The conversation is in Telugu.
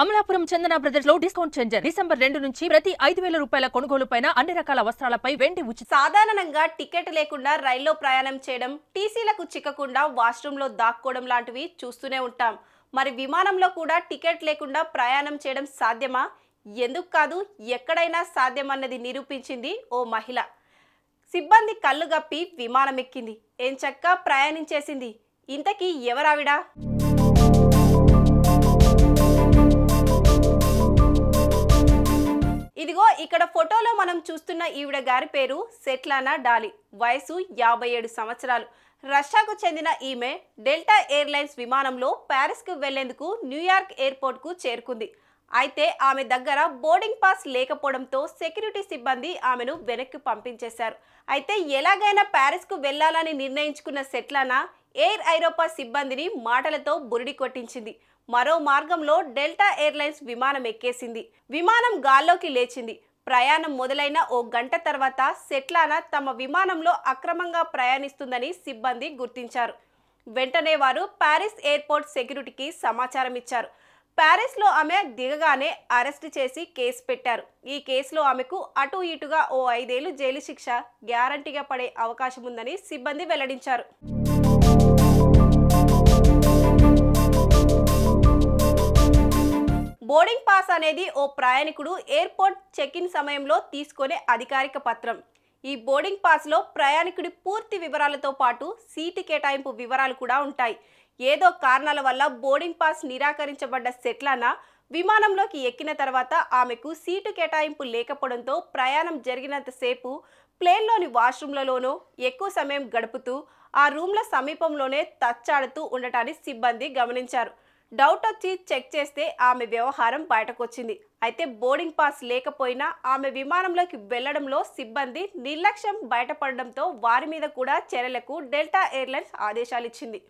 అమలాపురం చందన బ్రదర్స్ లో డిస్కౌంట్ ఛాంజర్ డిసెంబర్ 2 నుంచి ప్రతి 5,000 రూపాయల కొనుగోలుపైన అన్ని రకాల వస్త్రాలపై వెండి ఉచితం. సాధారణంగా టికెట్ లేకుండా రైల్లో ప్రయాణం చేయడం, టీసీలకు చిక్కకుండా వాష్రూమ్ లో దాక్కోవడం లాంటివి చూస్తూనే ఉంటాం. మరి విమానంలో కూడా టికెట్ లేకుండా ప్రయాణం చేయడం సాధ్యమా? ఎందుకు కాదు, ఎక్కడైనా సాధ్యమన్నది నిరూపించింది ఓ మహిళ. సిబ్బంది కళ్ళు గప్పి విమానం ఎక్కింది, ఎంచక్కా ప్రయాణించేసింది. ఇంతకీ ఎవరావిడా? ఇదిగో ఇక్కడ ఫోటోలో మనం చూస్తున్న ఈవిడ గారి పేరు సెట్లానా డాలి. వయసు 57 సంవత్సరాలు. రష్యాకు చెందిన ఈమె డెల్టా ఎయిర్లైన్స్ విమానంలో ప్యారిస్కు వెళ్లేందుకు న్యూయార్క్ ఎయిర్పోర్ట్కు చేరుకుంది. అయితే ఆమె దగ్గర బోర్డింగ్ పాస్ లేకపోవడంతో సెక్యూరిటీ సిబ్బంది ఆమెను వెనక్కి పంపించేశారు. అయితే ఎలాగైనా ప్యారిస్కు వెళ్లాలని నిర్ణయించుకున్న సెట్లానా ఎయిర్ ఐరోపా సిబ్బందిని మాటలతో బురిడి కొట్టించింది. మరో మార్గంలో డెల్టా ఎయిర్లైన్స్ విమానం ఎక్కేసింది. విమానం గాల్లోకి లేచింది. ప్రయాణం మొదలైన ఓ గంట తర్వాత సెట్లానా తమ విమానంలో అక్రమంగా ప్రయాణిస్తుందని సిబ్బంది గుర్తించారు. వెంటనే వారు ప్యారిస్ ఎయిర్పోర్ట్ సెక్యూరిటీకి సమాచారం ఇచ్చారు. ప్యారిస్లో ఆమె దిగగానే అరెస్ట్ చేసి కేసు పెట్టారు. ఈ కేసులో ఆమెకు అటు ఇటుగా ఓ 5 ఏళ్లు జైలు శిక్ష గ్యారంటీగా పడే అవకాశం ఉందని సిబ్బంది వెల్లడించారు. బోర్డింగ్ పాస్ అనేది ఓ ప్రయాణికుడు ఎయిర్పోర్ట్ చెక్-ఇన్ సమయంలో తీసుకునే అధికారిక పత్రం. ఈ బోర్డింగ్ పాస్లో ప్రయాణికుడి పూర్తి వివరాలతో పాటు సీటు కేటాయింపు వివరాలు కూడా ఉంటాయి. ఏదో కారణాల వల్ల బోర్డింగ్ పాస్ నిరాకరించబడ్డ సెట్లానా విమానంలోకి ఎక్కిన తర్వాత ఆమెకు సీటు కేటాయింపు లేకపోవడంతో ప్రయాణం జరిగినంతసేపు ప్లేన్లోని వాష్రూమ్లలోనూ ఎక్కువ సమయం గడుపుతూ ఆ రూమ్ల సమీపంలోనే తచ్చాడుతూ ఉండటాన్ని సిబ్బంది గమనించారు. డౌట్ వచ్చి చెక్ చేస్తే ఆమె వ్యవహారం బయటకొచ్చింది. అయితే బోర్డింగ్ పాస్ లేకపోయినా ఆమె విమానంలోకి వెళ్లడంలో సిబ్బంది నిర్లక్ష్యం బయటపడడంతో వారి మీద కూడా చర్యలకు డెల్టా ఎయిర్లైన్స్ ఆదేశాలిచ్చింది.